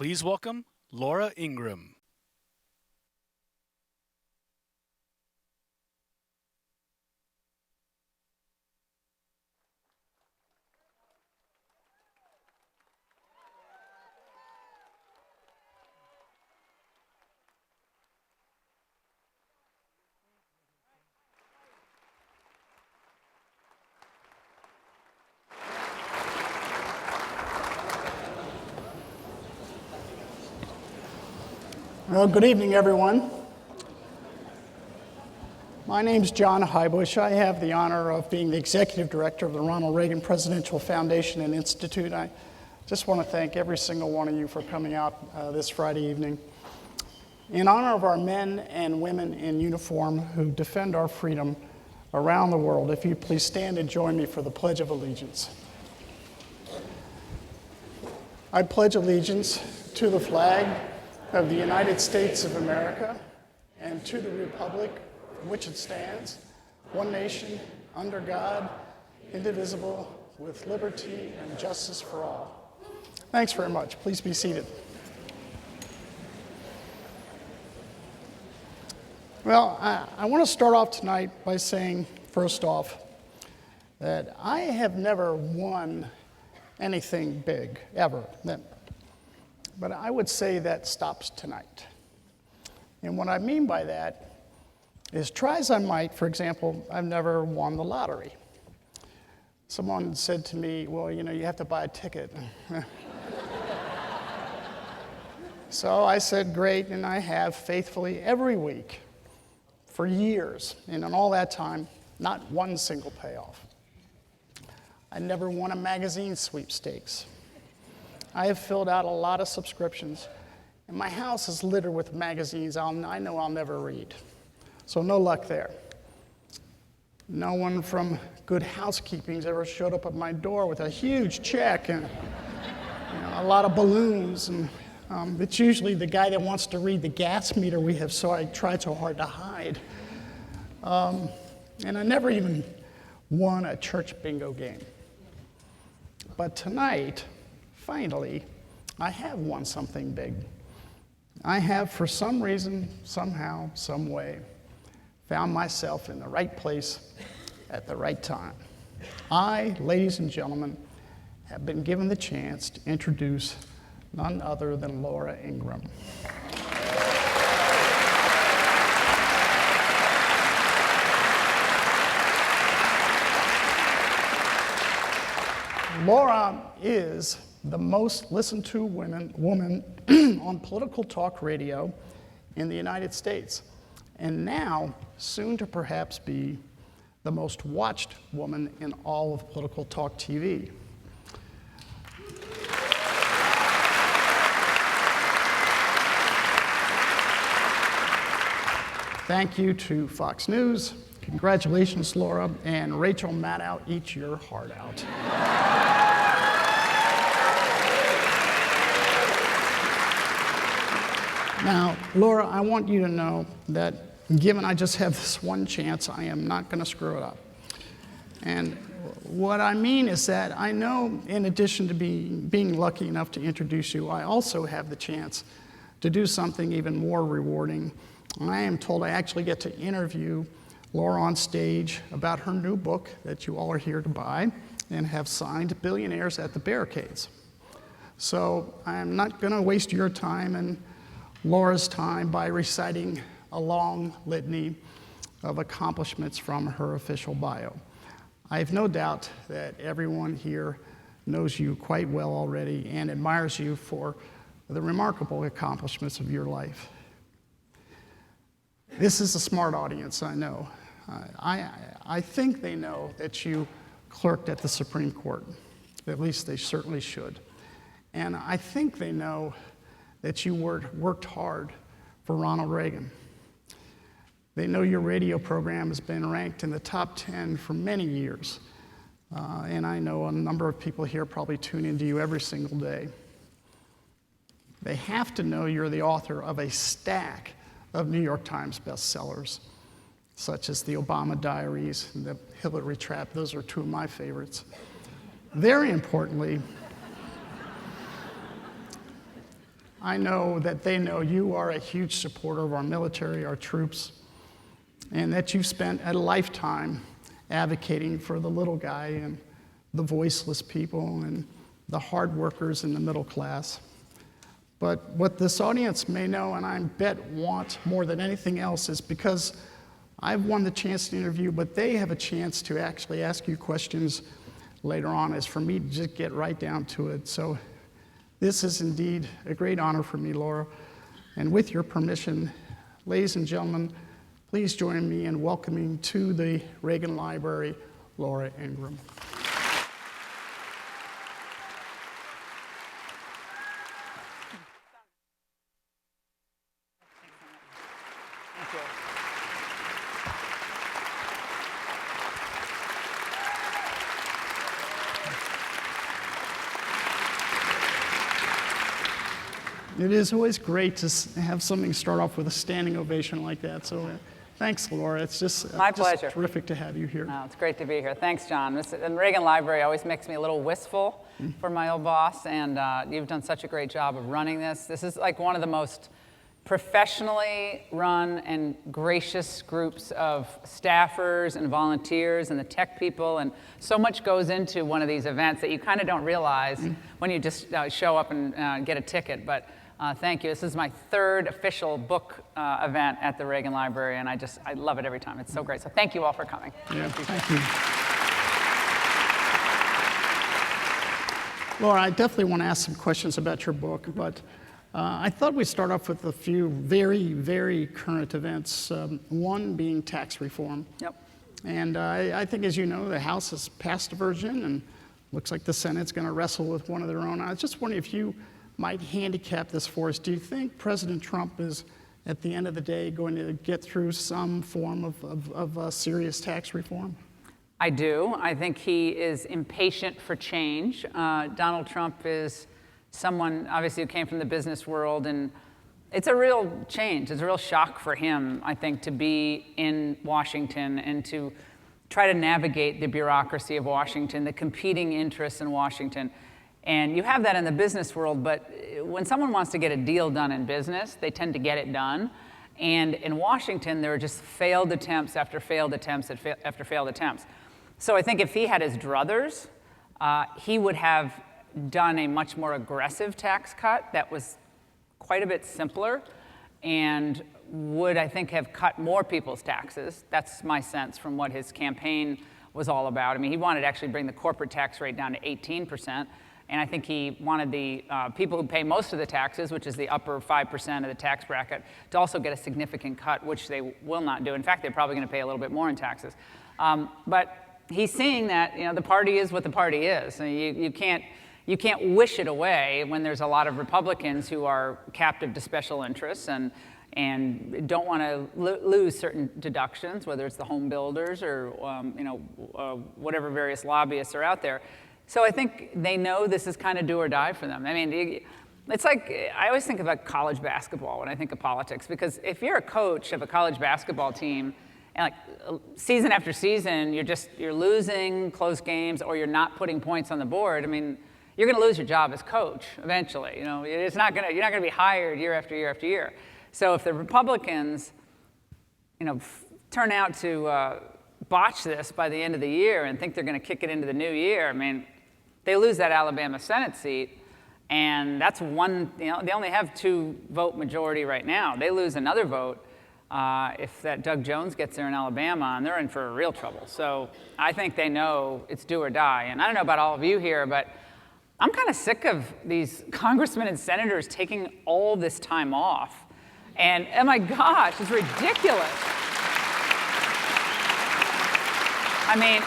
Please welcome Laura Ingraham. Well, good evening, everyone. My name's John Highbush. I have the honor of being the executive director of the Ronald Reagan Presidential Foundation and Institute. I just want to thank every single one of you for coming out this Friday evening. In honor of our men and women in uniform who defend our freedom around the world, if you please stand and join me for the Pledge of Allegiance. I pledge allegiance to the flag of the United States of America and to the republic for which it stands, one nation, under God, indivisible, with liberty and justice for all. Thanks very much. Please be seated. Well, I want to start off tonight by saying, first off, that I have never won anything big, ever. But I would say that stops tonight. And what I mean by that is, try as I might, for example, I've never won the lottery. Someone said to me, well, you have to buy a ticket. So I said, great, and I have faithfully every week for years. And in all that time, not one single payoff. I never won a magazine sweepstakes. I have filled out a lot of subscriptions, and my house is littered with magazines I know I'll never read. So no luck there. No one from Good Housekeeping's ever showed up at my door with a huge check and a lot of balloons. And it's usually the guy that wants to read the gas meter we have, so I try so hard to hide. And I never even won a church bingo game. But tonight, finally, I have won something big. I have, for some reason, somehow, some way, found myself in the right place at the right time. I, ladies and gentlemen, have been given the chance to introduce none other than Laura Ingraham. Laura is the most listened to woman on political talk radio in the United States, and now soon to perhaps be the most watched woman in all of political talk TV. Thank you to Fox News. Congratulations, Laura, and Rachel Maddow, eat your heart out. Now, Laura, I want you to know that given I just have this one chance, I am not going to screw it up. And what I mean is that I know, in addition to being lucky enough to introduce you, I also have the chance to do something even more rewarding. I am told I actually get to interview Laura on stage about her new book that you all are here to buy and have signed, Billionaires at the Barricades. So I'm not going to waste your time and Laura's time by reciting a long litany of accomplishments from her official bio. I have no doubt that everyone here knows you quite well already and admires you for the remarkable accomplishments of your life. This is a smart audience, I know. I think they know that you clerked at the Supreme Court. At least they certainly should. And I think they know that you worked hard for Ronald Reagan. They know your radio program has been ranked in the top 10 for many years. And I know a number of people here probably tune into you every single day. They have to know you're the author of a stack of New York Times bestsellers, such as the Obama Diaries and the Hillary Trap. Those are two of my favorites. Very importantly, I know that they know you are a huge supporter of our military, our troops, and that you've spent a lifetime advocating for the little guy and the voiceless people and the hard workers in the middle class. But what this audience may know, and I bet want more than anything else, is because I've won the chance to interview, but they have a chance to actually ask you questions later on, is for me to just get right down to it. So this is indeed a great honor for me, Laura. And with your permission, ladies and gentlemen, please join me in welcoming to the Reagan Library, Laura Ingraham. It is always great to have something start off with a standing ovation like that. So thanks, Laura. It's just, My pleasure. Terrific to have you here. Oh, it's great to be here. Thanks, John. The Reagan Library always makes me a little wistful for my old boss, and you've done such a great job of running this. This is like one of the most professionally run and gracious groups of staffers and volunteers and the tech people, and so much goes into one of these events that you kind of don't realize when you just show up and get a ticket. But thank you. This is my third official book event at the Reagan Library, and I love it every time. It's so great. So thank you all for coming. Yeah, thank you. Laura, I definitely want to ask some questions about your book, but I thought we'd start off with a few very, very current events, one being tax reform. Yep. And I think, as you know, the House has passed a version, and looks like the Senate's going to wrestle with one of their own. I was just wondering if you might handicap this for us. Do you think President Trump is, at the end of the day, going to get through some form of serious tax reform? I do. I think he is impatient for change. Donald Trump is someone, obviously, who came from the business world, and it's a real change. It's a real shock for him, I think, to be in Washington and to try to navigate the bureaucracy of Washington, the competing interests in Washington. And you have that in the business world, but when someone wants to get a deal done in business, they tend to get it done. And in Washington, there are just failed attempts after failed attempts after failed attempts. So I think if he had his druthers, he would have done a much more aggressive tax cut that was quite a bit simpler and would, I think, have cut more people's taxes. That's my sense from what his campaign was all about. I mean, he wanted to actually bring the corporate tax rate down to 18%. And I think he wanted the people who pay most of the taxes, which is the upper 5% of the tax bracket, to also get a significant cut, which they will not do. In fact, they're probably going to pay a little bit more in taxes. But he's seeing that the party is what the party is. And you can't wish it away when there's a lot of Republicans who are captive to special interests and don't want to lose certain deductions, whether it's the home builders or whatever various lobbyists are out there. So I think they know this is kind of do or die for them. I mean, it's like, I always think about college basketball when I think of politics, because if you're a coach of a college basketball team, and like season after season, you're losing close games or you're not putting points on the board, I mean, you're going to lose your job as coach eventually. you're not going to be hired year after year after year. So if the Republicans, turn out to botch this by the end of the year and think they're going to kick it into the new year, I mean, they lose that Alabama Senate seat, and that's one, they only have 2-vote majority right now. They lose another vote if that Doug Jones gets there in Alabama, and they're in for real trouble. So I think they know it's do or die. And I don't know about all of you here, but I'm kind of sick of these congressmen and senators taking all this time off. And oh my gosh, it's ridiculous. I mean,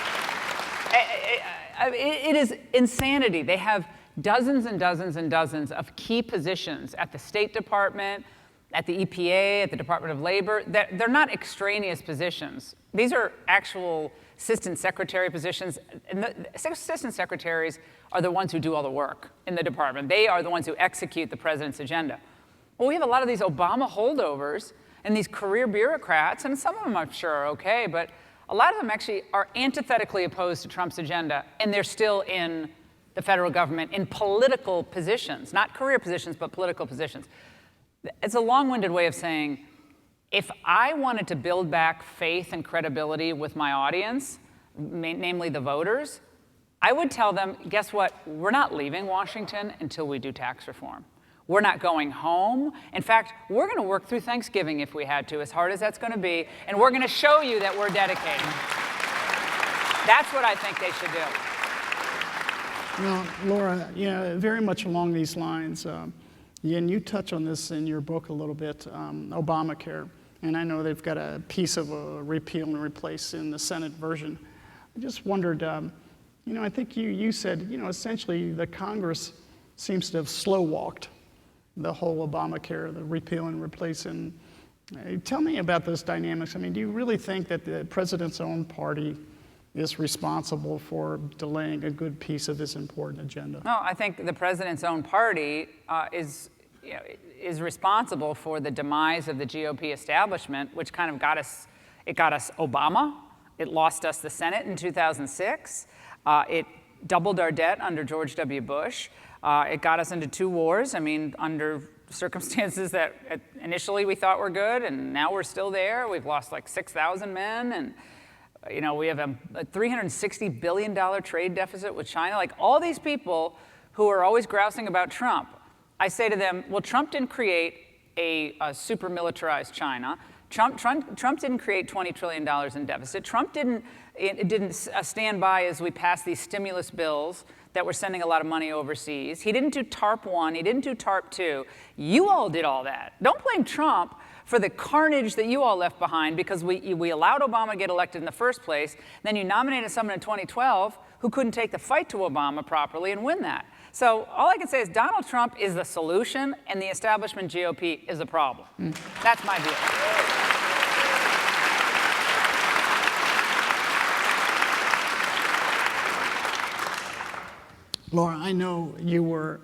it is insanity. They have dozens and dozens and dozens of key positions at the State Department, at the EPA, at the Department of Labor. They're not extraneous positions. These are actual assistant secretary positions. And the assistant secretaries are the ones who do all the work in the department. They are the ones who execute the president's agenda. Well, we have a lot of these Obama holdovers and these career bureaucrats, and some of them I'm sure are okay, but a lot of them actually are antithetically opposed to Trump's agenda, and they're still in the federal government in political positions, not career positions, but political positions. It's a long-winded way of saying, if I wanted to build back faith and credibility with my audience, namely the voters, I would tell them, guess what? We're not leaving Washington until we do tax reform. We're not going home. In fact, we're going to work through Thanksgiving if we had to, as hard as that's going to be, and we're going to show you that we're dedicated. That's what I think they should do. Well, Laura, very much along these lines, and you touch on this in your book a little bit, Obamacare, and I know they've got a piece of a repeal and replace in the Senate version. I just wondered, I think you said, essentially the Congress seems to have slow-walked the whole Obamacare, the repeal and replace. And tell me about those dynamics. I mean, do you really think that the president's own party is responsible for delaying a good piece of his important agenda? No, I think the president's own party is responsible for the demise of the GOP establishment, which kind of got us Obama. It lost us the Senate in 2006. It doubled our debt under George W. Bush. It got us into 2 wars. I mean, under circumstances that initially we thought were good, and now we're still there. We've lost like 6,000 men, and we have a $360 billion trade deficit with China. Like all these people who are always grousing about Trump, I say to them, well, Trump didn't create a super militarized China. Trump didn't create $20 trillion in deficit. Trump didn't stand by as we passed these stimulus bills that were sending a lot of money overseas. He didn't do TARP 1, he didn't do TARP 2. You all did all that. Don't blame Trump for the carnage that you all left behind because we allowed Obama to get elected in the first place. Then you nominated someone in 2012 who couldn't take the fight to Obama properly and win that. So all I can say is Donald Trump is the solution and the establishment GOP is the problem. That's my view. Laura, I know you were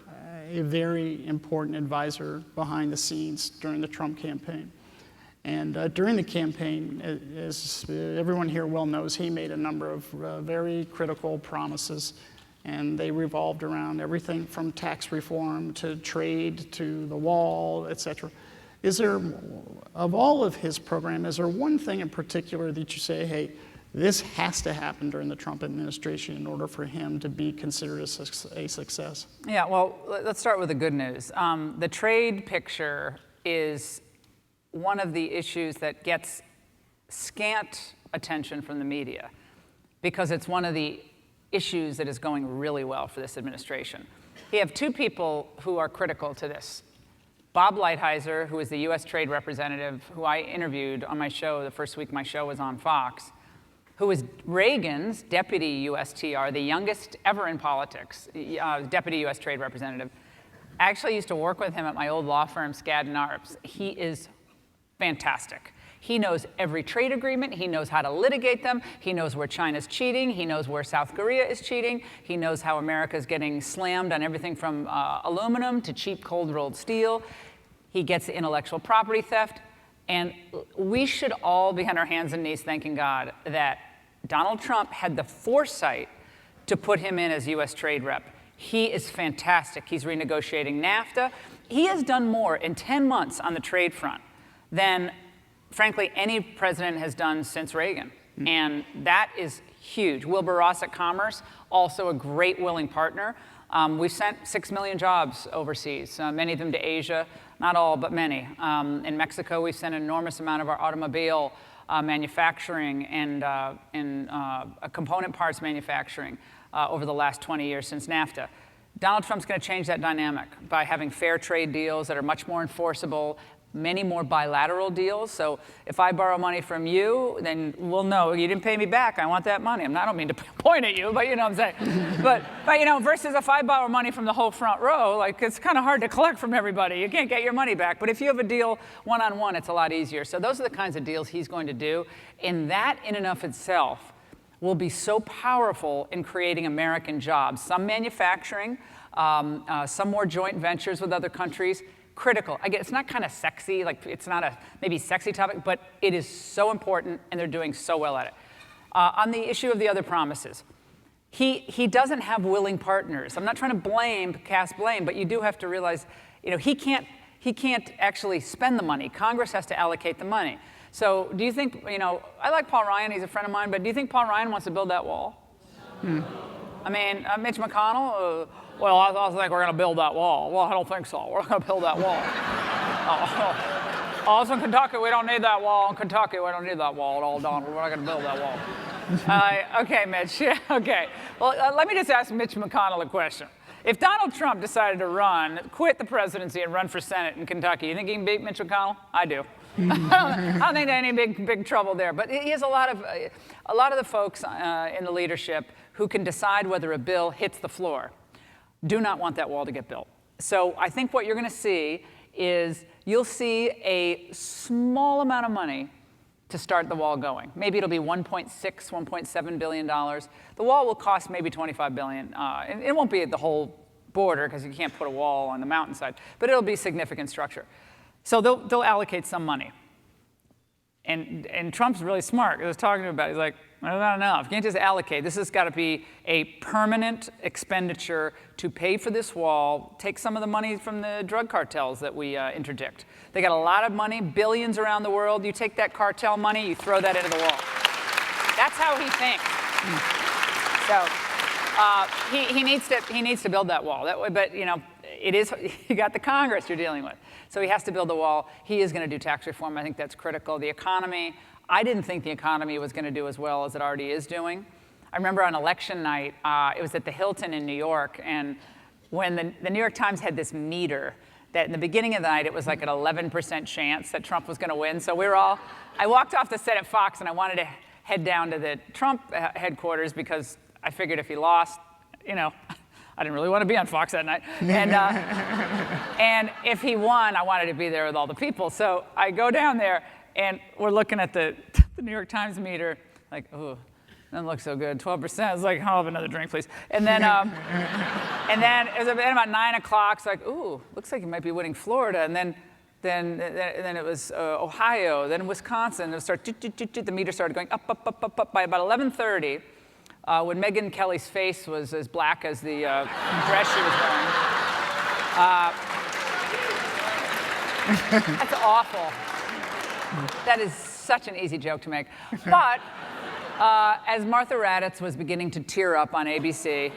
a very important advisor behind the scenes during the Trump campaign. And during the campaign, as everyone here well knows, he made a number of very critical promises, and they revolved around everything from tax reform to trade to the wall, et cetera. Is there, of all of his program, is there one thing in particular that you say, hey, this has to happen during the Trump administration in order for him to be considered a success? Yeah, well, let's start with the good news. The trade picture is one of the issues that gets scant attention from the media because it's one of the issues that is going really well for this administration. You have 2 people who are critical to this. Bob Lighthizer, who is the U.S. trade representative, who I interviewed on my show the first week my show was on Fox, who was Reagan's deputy USTR, the youngest ever in politics, deputy U.S. trade representative. I actually used to work with him at my old law firm, Skadden Arps. He is fantastic. He knows every trade agreement. He knows how to litigate them. He knows where China's cheating. He knows where South Korea is cheating. He knows how America's getting slammed on everything from aluminum to cheap cold-rolled steel. He gets the intellectual property theft. And we should all be on our hands and knees thanking God that Donald Trump had the foresight to put him in as U.S. trade rep. He is fantastic. He's renegotiating NAFTA. He has done more in 10 months on the trade front than, frankly, any president has done since Reagan. And that is huge. Wilbur Ross at Commerce, also a great willing partner. We've sent 6 million jobs overseas, many of them to Asia, not all, but many. In Mexico, we've sent an enormous amount of our automobile manufacturing and component parts manufacturing over the last 20 years since NAFTA. Donald Trump's going to change that dynamic by having fair trade deals that are much more enforceable, many more bilateral deals. So if I borrow money from you, then we'll know you didn't pay me back. I want that money. I don't mean to point at you, but you know what I'm saying. but versus if I borrow money from the whole front row, like it's kind of hard to collect from everybody. You can't get your money back. But if you have a deal one-on-one, it's a lot easier. So those are the kinds of deals he's going to do. And that in and of itself will be so powerful in creating American jobs. Some manufacturing, some more joint ventures with other countries. Critical. Again, it's not kind of sexy, like it's not a maybe sexy topic, but it is so important and they're doing so well at it. On the issue of the other promises, he doesn't have willing partners. I'm not trying to cast blame, but you do have to realize, he can't actually spend the money. Congress has to allocate the money. So do you think, I like Paul Ryan, he's a friend of mine, but do you think Paul Ryan wants to build that wall? I mean, Mitch McConnell, well, I think we're going to build that wall. Well, I don't think so. We're not going to build that wall. Oh, it's in Kentucky. We don't need that wall. In Kentucky, we don't need that wall at all, Donald. We're not going to build that wall. Okay, Mitch. Yeah, okay. Well, let me just ask Mitch McConnell a question. If Donald Trump decided to quit the presidency and run for Senate in Kentucky, you think he can beat Mitch McConnell? I do. I don't think there's any big trouble there. But he has a lot of the folks in the leadership who can decide whether a bill hits the floor do not want that wall to get built. So I think what you're going to see is you'll see a small amount of money to start the wall going. Maybe it'll be $1.7 billion. The wall will cost maybe $25 billion. And it won't be the whole border because you can't put a wall on the mountainside, but it'll be significant structure. So they'll allocate some money. And Trump's really smart. I was talking about it. He's like, well, not enough. You can't just allocate. This has got to be a permanent expenditure to pay for this wall. Take some of the money from the drug cartels that we interdict. They got a lot of money, billions around the world. You take that cartel money, you throw that into the wall. That's how he thinks. So he needs to build that wall. That way, but it is, you got the Congress you're dealing with. So he has to build the wall. He is going to do tax reform. I think that's critical. The economy, I didn't think the economy was going to do as well as it already is doing. I remember on election night, it was at the Hilton in New York, and when the New York Times had this meter that in the beginning of the night, it was like an 11% chance that Trump was going to win. So I walked off the set at Fox, and I wanted to head down to the Trump headquarters because I figured if he lost, I didn't really want to be on Fox that night. And if he won, I wanted to be there with all the people. So I go down there, and we're looking at the New York Times meter, like, oh, doesn't look so good. 12%. It's like, I'll have another drink, please. And then it was about 9 o'clock. It's like, ooh, looks like you might be winning Florida. And then it was Ohio, then Wisconsin. The meter started going up. By about 11:30. When Megyn Kelly's face was as black as the dress she was wearing. That's awful. That is such an easy joke to make. But as Martha Raddatz was beginning to tear up on ABC,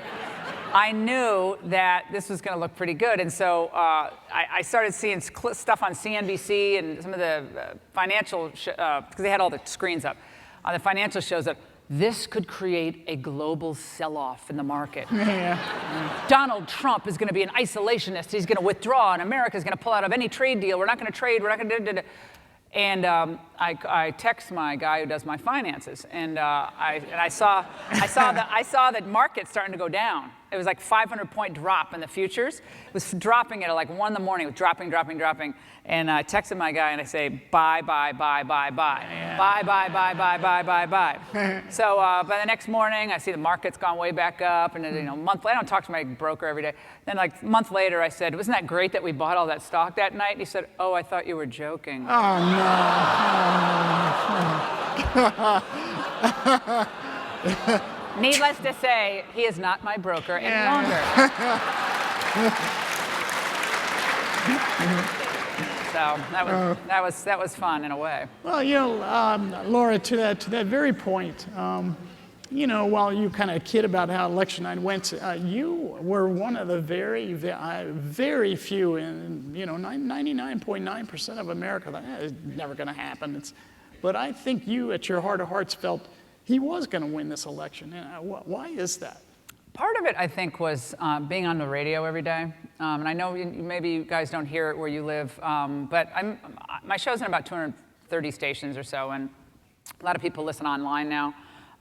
I knew that this was going to look pretty good. And so I started seeing stuff on CNBC and some of the financial, because they had all the screens up, on the financial shows that this could create a global sell-off in the market. Yeah. Donald Trump is going to be an isolationist. He's going to withdraw, and America's going to pull out of any trade deal. We're not going to trade. We're not going to. And I text my guy who does my finances, and I saw that market starting to go down. It was like 500-point drop in the futures. It was dropping at like 1 in the morning. It was dropping. And I texted my guy and I say, buy. Yeah. Buy. So by the next morning, I see the market's gone way back up. And a month later, I don't talk to my broker every day. Then like a month later, I said, wasn't that great that we bought all that stock that night? And he said, oh, I thought you were joking. Oh, no. Needless to say, he is not my broker any longer. So that was fun in a way. Well, Laura, to that very point, while you kind of kid about how election night went, you were one of the very few, 99.9% of America that it's never going to happen. But I think you, at your heart of hearts, felt he was going to win this election. Why is that? Part of it, I think, was being on the radio every day. And I know maybe you guys don't hear it where you live, but my show's in about 230 stations or so, and a lot of people listen online now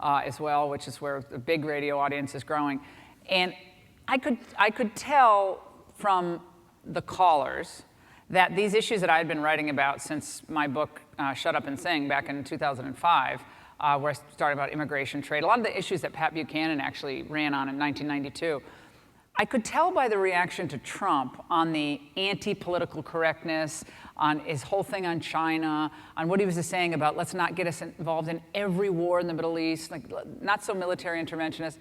as well, which is where the big radio audience is growing. And I could tell from the callers that these issues that I had been writing about since my book, Shut Up and Sing, back in 2005, where I started about immigration, trade, a lot of the issues that Pat Buchanan actually ran on in 1992, I could tell by the reaction to Trump on the anti-political correctness, on his whole thing on China, on what he was saying about let's not get us involved in every war in the Middle East, like not so military interventionist.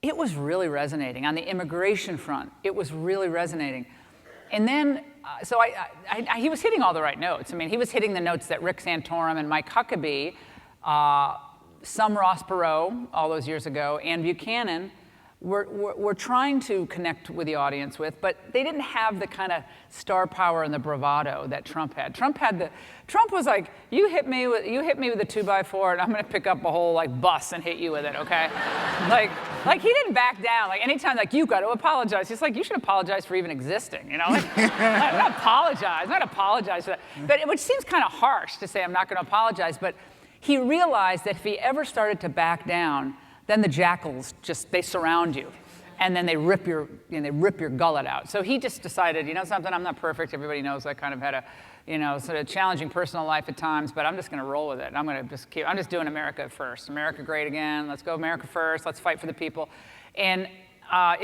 it was really resonating. On the immigration front, it was really resonating. And then, so he was hitting all the right notes. I mean, he was hitting the notes that Rick Santorum and Mike Huckabee, some Ross Perot all those years ago, and Buchanan were trying to connect with the audience with, but they didn't have the kind of star power and the bravado that Trump had. Trump was like, you hit me with a 2x4, and I'm going to pick up a whole like bus and hit you with it, okay? like he didn't back down. Like anytime, like you got to apologize. He's like, you should apologize for even existing, you know? Like, not apologize for that. But which seems kind of harsh to say I'm not going to apologize. But he realized that if he ever started to back down, then the jackals they surround you, and then they rip your gullet out. So he just decided, you know something, I'm not perfect. Everybody knows I kind of had a, sort of challenging personal life at times, but I'm just going to roll with it. I'm just doing America first. America great again. Let's go America first. Let's fight for the people. And I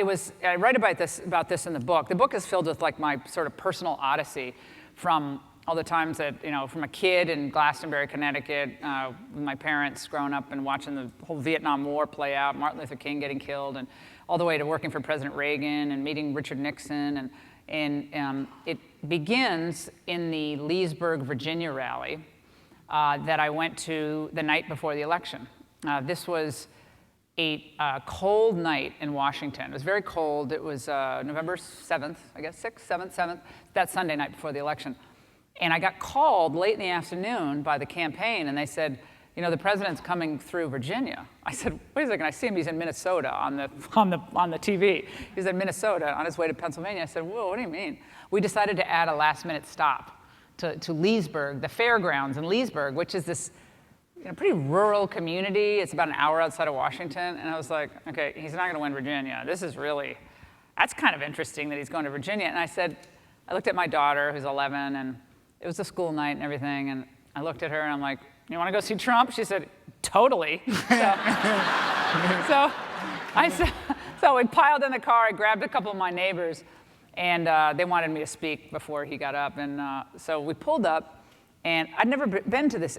write about this in the book. The book is filled with like my sort of personal odyssey from all the times that, from a kid in Glastonbury, Connecticut, with my parents growing up and watching the whole Vietnam War play out, Martin Luther King getting killed, and all the way to working for President Reagan and meeting Richard Nixon. And it begins in the Leesburg, Virginia rally that I went to the night before the election. This was a cold night in Washington. It was very cold. It was November 7th, I guess, 6th, 7th, 7th, that Sunday night before the election. And I got called late in the afternoon by the campaign, and they said, the president's coming through Virginia. I said, wait a second, I see him, he's in Minnesota on the TV. He's in Minnesota on his way to Pennsylvania. I said, whoa, what do you mean? We decided to add a last-minute stop to Leesburg, the fairgrounds in Leesburg, which is this pretty rural community. It's about an hour outside of Washington. And I was like, okay, he's not going to win Virginia. That's kind of interesting that he's going to Virginia. And I looked at my daughter, who's 11, and it was a school night and everything, and I looked at her and I'm like, you want to go see Trump? She said, totally. So we piled in the car, I grabbed a couple of my neighbors, and they wanted me to speak before he got up. And so we pulled up, and I'd never been to this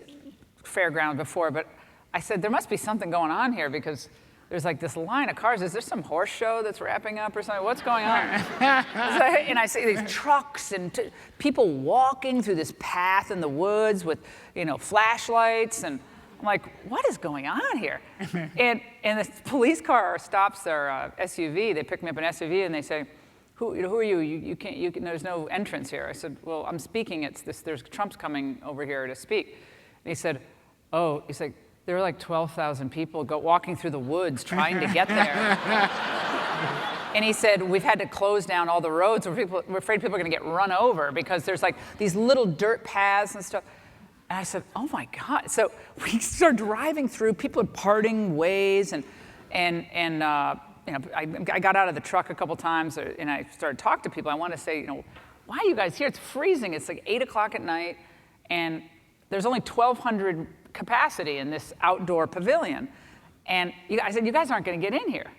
fairground before, but I said, there must be something going on here because there's like this line of cars. Is there some horse show that's wrapping up or something? What's going on? And I see these trucks and people walking through this path in the woods with, flashlights. And I'm like, what is going on here? and the police car stops their SUV. They pick me up an SUV and they say, who are you? You can't. There's no entrance here. I said, well, I'm speaking. There's Trump's coming over here to speak. And he said, oh, he's like, there were like 12,000 people walking through the woods trying to get there. And he said, we've had to close down all the roads. We're afraid people are going to get run over because there's like these little dirt paths and stuff. And I said, oh my God. So we started driving through. People are parting ways. I got out of the truck a couple times and I started talking to people. I want to say, why are you guys here? It's freezing. It's like 8 o'clock at night. And there's only 1,200 capacity in this outdoor pavilion. And I said, you guys aren't going to get in here.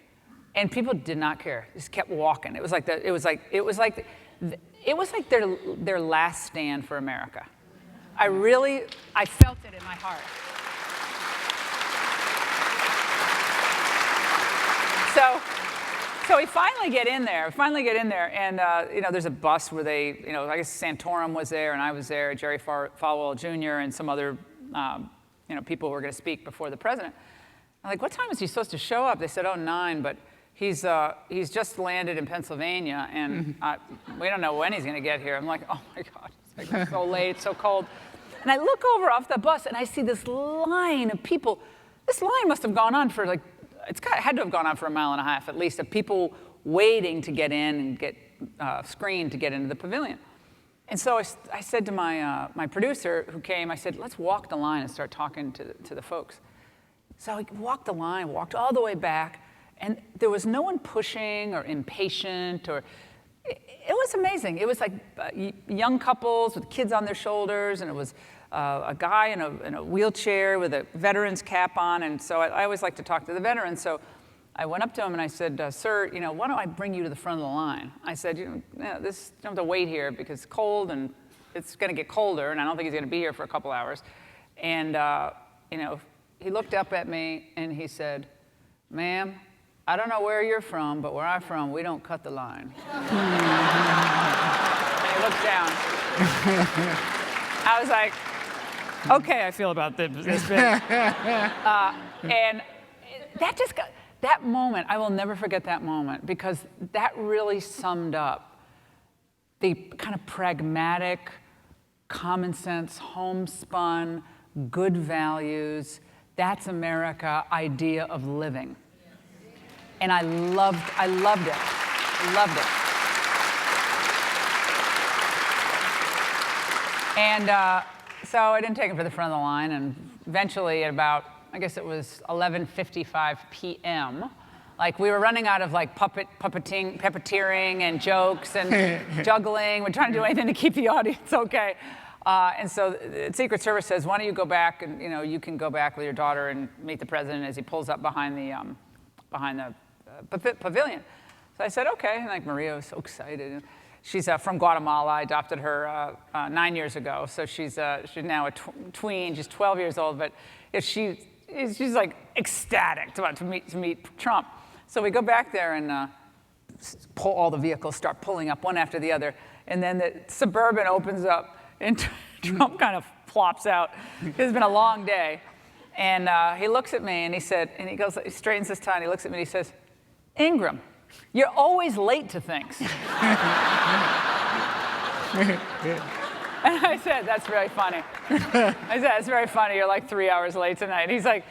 And people did not care. Just kept walking. It was like their last stand for America. I felt it in my heart. So we finally get in there, and there's a bus where I guess Santorum was there, and I was there, Jerry Falwell Jr., and some other people who were going to speak before the president. I'm like, what time is he supposed to show up? They said, 9, but he's just landed in Pennsylvania, and we don't know when he's going to get here. I'm like, oh my God, it's so late, it's so cold. And I look over off the bus, and I see this line of people. This line must have gone on for had to have gone on for a mile and a half at least, of people waiting to get in and get screened to get into the pavilion. And so I said to my producer who came, I said, let's walk the line and start talking to the folks. So I walked the line, walked all the way back, and there was no one pushing or impatient it was amazing. It was like young couples with kids on their shoulders, and it was a guy in a wheelchair with a veteran's cap on, and so I always like to talk to the veterans. So I went up to him and I said, sir, why don't I bring you to the front of the line? I said, you don't have to wait here because it's cold and it's going to get colder, and I don't think he's going to be here for a couple hours. And, he looked up at me and he said, ma'am, I don't know where you're from, but where I'm from, we don't cut the line. And he looks down. I was like, okay, I feel about this bit. And that just got, that moment, I will never forget that moment, because that really summed up the kind of pragmatic, common sense, homespun, good values, that's America idea of living. And I loved it. Loved it. And so I didn't take him to the front of the line, and eventually at about, I guess it was 11:55 p.m., like we were running out of like puppeteering and jokes and juggling. We're trying to do anything to keep the audience okay. And so the Secret Service says, why don't you go back and, you can go back with your daughter and meet the president as he pulls up behind the pavilion. So I said, okay, and like Maria was so excited. She's from Guatemala. I adopted her 9 years ago, so she's now a tween. She's 12 years old, but she's like ecstatic to meet Trump. So we go back there and pull all the vehicles, start pulling up one after the other, and then the Suburban opens up, and Trump kind of flops out. It's been a long day, and he looks at me and he said, and he goes, he straightens his tie, and he looks at me and he says, Ingram, you're always late to things. And I said, that's very funny. I said, that's very funny. You're like 3 hours late tonight. He's like,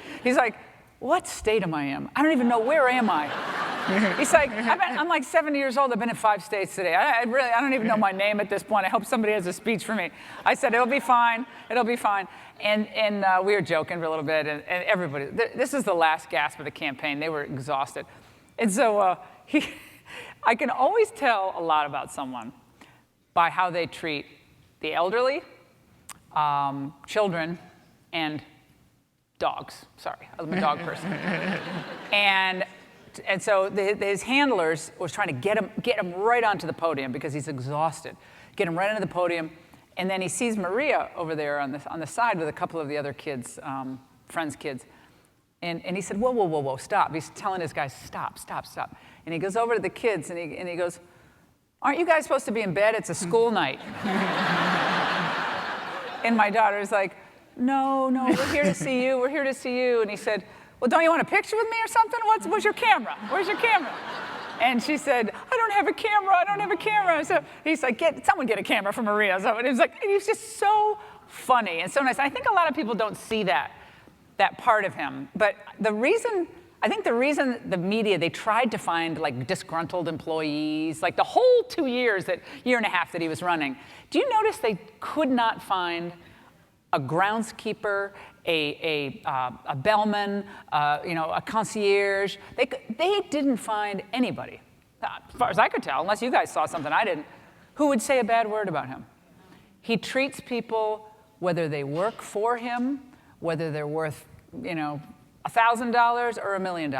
what state am I in? I don't even know, where am I? He's like, I'm like 70 years old. I've been in 5 states today. I don't even know my name at this point. I hope somebody has a speech for me. I said, it'll be fine. It'll be fine. And we were joking for a little bit, and everybody, this is the last gasp of the campaign. They were exhausted. And so I can always tell a lot about someone by how they treat the elderly, children, and dogs. Sorry, I'm a dog person. And so his handlers was trying to get him right onto the podium because he's exhausted. Get him right onto the podium, and then he sees Maria over there on the side with a couple of the other kids, friends' kids. And he said, whoa, stop. He's telling his guys, stop. And he goes over to the kids and he goes, aren't you guys supposed to be in bed? It's a school night. And my daughter's like, no, we're here to see you. And he said, well, don't you want a picture with me or something? Where's your camera? Where's your camera? And she said, I don't have a camera. So he's like, someone get a camera for Maria. So it was like, it was just so funny and so nice. I think a lot of people don't see that part of him. But I think the reason the media, they tried to find like disgruntled employees, like the whole 2 years, year and a half that he was running. Do you notice they could not find a groundskeeper, a bellman, a concierge? They didn't find anybody, as far as I could tell, unless you guys saw something I didn't, who would say a bad word about him. He treats people, whether they work for him, whether they're worth, $1,000 or $1 million.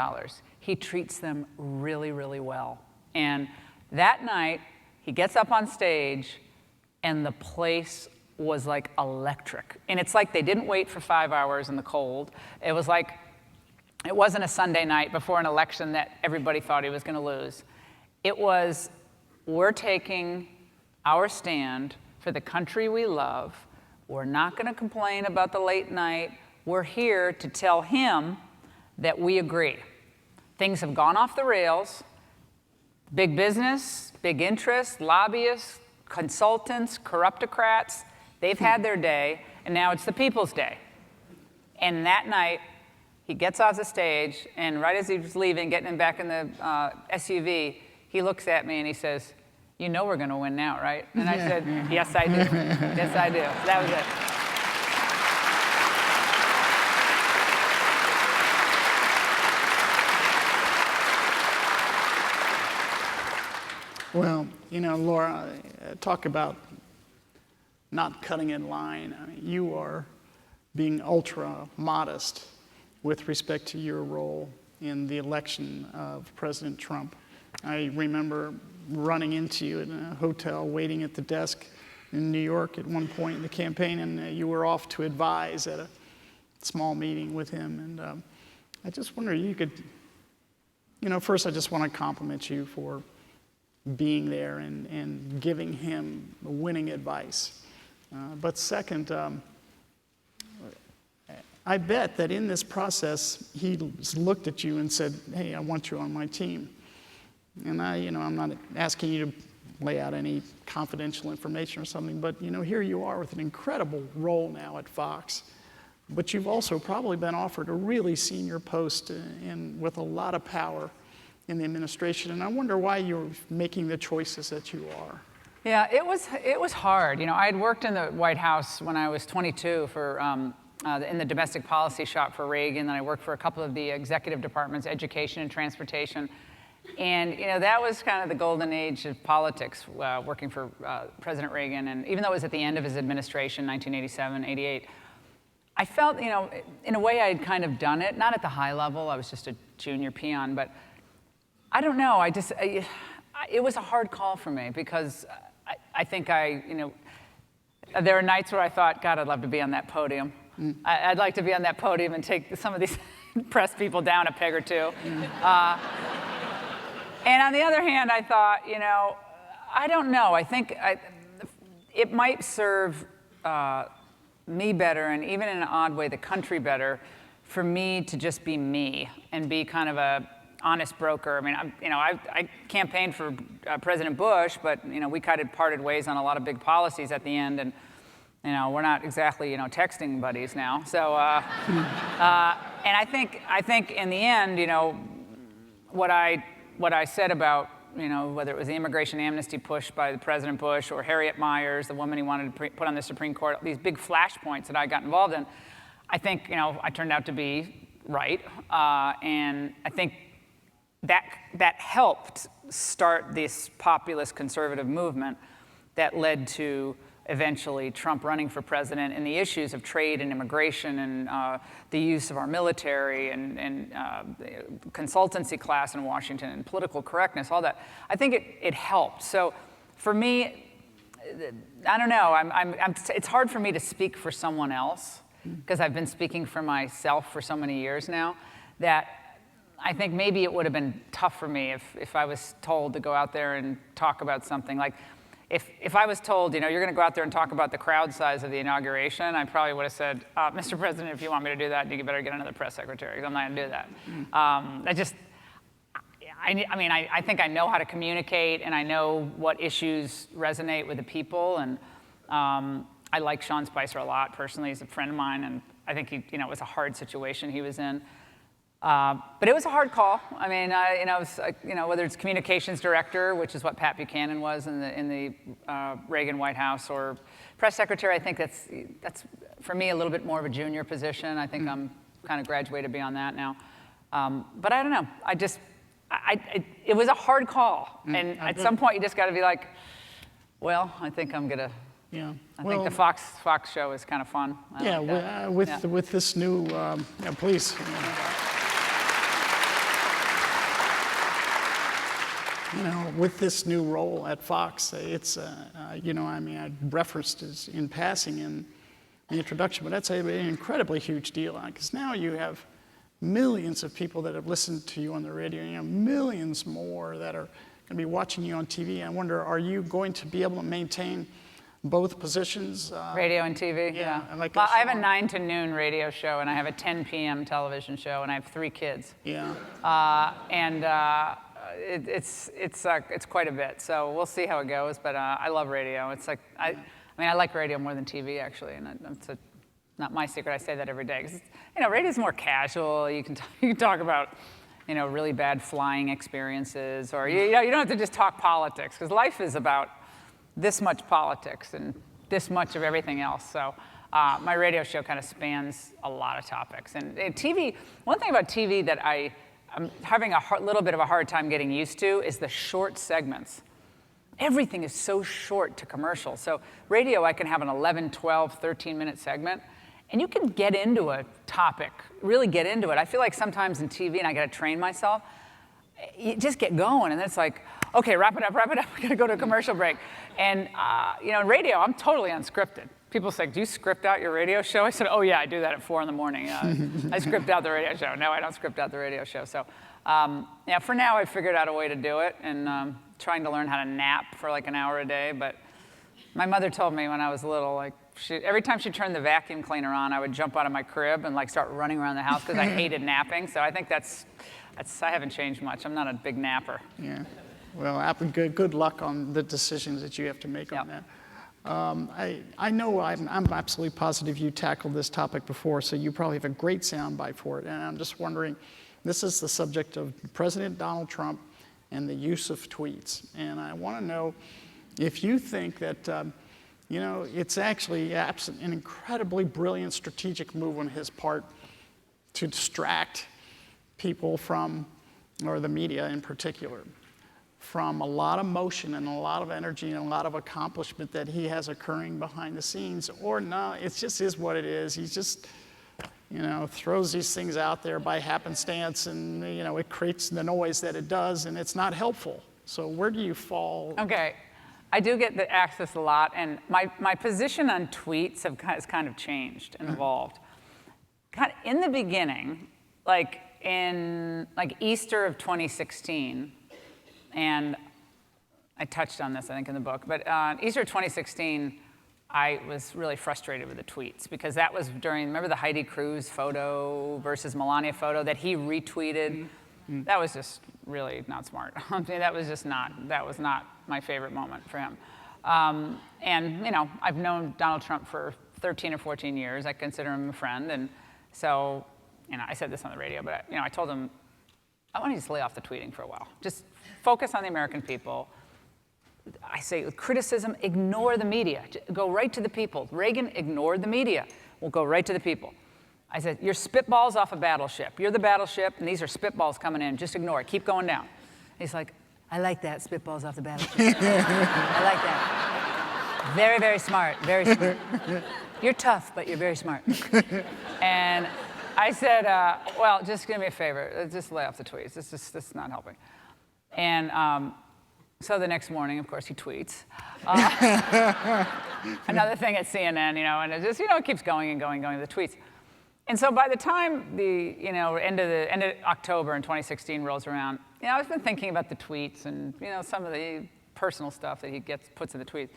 He treats them really, really well. And that night, he gets up on stage, and the place was like electric. And it's like they didn't wait for 5 hours in the cold. It was like, it wasn't a Sunday night before an election that everybody thought he was going to lose. It was, we're taking our stand for the country we love. We're not going to complain about the late night. We're here to tell him that we agree. Things have gone off the rails. Big business, big interests, lobbyists, consultants, corruptocrats, they've had their day, and now it's the people's day. And that night, he gets off the stage, and right as he's leaving, getting back in the SUV, he looks at me and he says, you know we're going to win now, right? And I said, yes, I do. Yes, I do. That was it. Well, Laura, talk about not cutting in line. I mean, you are being ultra modest with respect to your role in the election of President Trump. I remember running into you in a hotel, waiting at the desk in New York at one point in the campaign, and you were off to advise at a small meeting with him. And I just wonder, you could first I just want to compliment you for being there and giving him winning advice. But second, I bet that in this process, he looked at you and said, hey, I want you on my team. And I'm not asking you to lay out any confidential information or something, but here you are with an incredible role now at Fox. But you've also probably been offered a really senior post with a lot of power in the administration. And I wonder why you're making the choices that you are. Yeah, it was hard. I had worked in the White House when I was 22 in the domestic policy shop for Reagan. Then I worked for a couple of the executive departments, education and transportation. And that was kind of the golden age of politics, working for President Reagan. And even though it was at the end of his administration, 1987, 88, I felt, in a way I had kind of done it, not at the high level. I was just a junior peon, but I don't know. It was a hard call for me because I think there are nights where I thought, God, I'd love to be on that podium. I'd like to be on that podium and take some of these press people down a peg or two. And on the other hand, I thought, I don't know. I think it might serve me better, and even in an odd way, the country better, for me to just be me and be kind of a honest broker. I mean, I campaigned for President Bush, but we kind of parted ways on a lot of big policies at the end, and we're not exactly texting buddies now. So, and I think in the end, what I said about whether it was the immigration amnesty push by President Bush or Harriet Miers, the woman he wanted to put on the Supreme Court, these big flashpoints that I got involved in, I think I turned out to be right, and I think that helped start this populist conservative movement that led to eventually Trump running for president, and the issues of trade and immigration and the use of our military and consultancy class in Washington and political correctness, all that. I think it helped. So for me, I don't know. It's hard for me to speak for someone else because I've been speaking for myself for so many years now that I think maybe it would have been tough for me if I was told to go out there and talk about something like. If I was told, you're going to go out there and talk about the crowd size of the inauguration, I probably would have said, Mr. President, if you want me to do that, you better get another press secretary, because I'm not going to do that. I think I know how to communicate, and I know what issues resonate with the people, and I like Sean Spicer a lot personally. He's a friend of mine, and I think it was a hard situation he was in. But it was a hard call. I mean, whether it's communications director, which is what Pat Buchanan was in the Reagan White House, or press secretary, I think that's for me a little bit more of a junior position. I think I'm kind of graduated beyond that now. But I don't know. It was a hard call, and at some point you just got to be like, well, I think I'm gonna. Yeah. I think the Fox show is kind of fun. With this new, please. With this new role at Fox, it's, I referenced it in passing in the introduction, but that's an incredibly huge deal because now you have millions of people that have listened to you on the radio, millions more that are going to be watching you on TV. I wonder, are you going to be able to maintain both positions? Radio and TV, yeah. Well, I have a 9 to noon radio show, and I have a 10 p.m. television show, and I have 3 kids. Yeah. It's quite a bit, so we'll see how it goes. But I love radio. It's like I like radio more than TV actually, and it's not my secret. I say that every day. 'Cause, radio's more casual. You can talk about really bad flying experiences, or you don't have to just talk politics because life is about this much politics and this much of everything else. So my radio show kind of spans a lot of topics. And TV. One thing about TV that I'm having a little bit of a hard time getting used to is the short segments. Everything is so short to commercial. So radio, I can have an 11, 12, 13-minute segment, and you can get into a topic, really get into it. I feel like sometimes in TV, and I got to train myself, you just get going, and then it's like, okay, wrap it up, we got to go to a commercial break. And in radio, I'm totally unscripted. People say, do you script out your radio show? I said, oh yeah, I do that at 4 in the morning. I script out the radio show. No, I don't script out the radio show. So Yeah, for now, I figured out a way to do it, and trying to learn how to nap for like an hour a day. But my mother told me when I was little, like, every time she turned the vacuum cleaner on, I would jump out of my crib and like start running around the house because I hated napping. So I think that's I haven't changed much. I'm not a big napper. Yeah. Well, good luck on the decisions that you have to make on that. I know I'm absolutely positive you tackled this topic before, so you probably have a great soundbite for it. And I'm just wondering, this is the subject of President Donald Trump and the use of tweets. And I want to know if you think that, it's actually an incredibly brilliant strategic move on his part to distract people from, or the media in particular, from a lot of motion and a lot of energy and a lot of accomplishment that he has occurring behind the scenes. Or no, it just is what it is. He just, throws these things out there by happenstance, and, it creates the noise that it does, and it's not helpful. So where do you fall? Okay. I do get the access a lot, and my position on tweets has kind of changed and evolved. Kind of in the beginning, like in Easter of 2016, and I touched on this, I think, in the book, but Easter 2016, I was really frustrated with the tweets because that was remember the Heidi Cruz photo versus Melania photo that he retweeted? Mm-hmm. That was just really not smart. that was not my favorite moment for him. And, I've known Donald Trump for 13 or 14 years. I consider him a friend. And so, I said this on the radio, but, I told him, I want you to just lay off the tweeting for a while. Just focus on the American people. I say, criticism, ignore the media. Go right to the people. Reagan ignored the media. We'll go right to the people. I said, you're spitballs off a battleship. You're the battleship, and these are spitballs coming in. Just ignore it. Keep going down. He's like, I like that, spitballs off the battleship. I like that. Very, very smart, very smart. You're tough, but you're very smart. And I said, well, just do me a favor. Just lay off the tweets. This is not helping. And so the next morning, of course, he tweets. Another thing at CNN, and it just, it keeps going and going, the tweets. And so by the time the, end of October in 2016 rolls around, I've been thinking about the tweets and, some of the personal stuff that he puts in the tweets.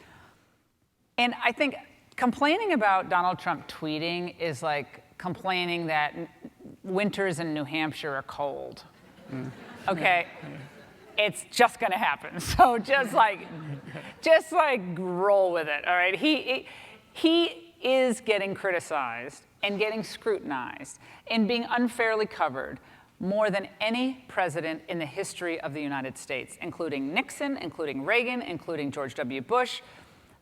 And I think complaining about Donald Trump tweeting is like complaining that winters in New Hampshire are cold. Mm. Okay? It's just going to happen. So just like roll with it, all right? He is getting criticized and getting scrutinized and being unfairly covered more than any president in the history of the United States, including Nixon, including Reagan, including George W. Bush.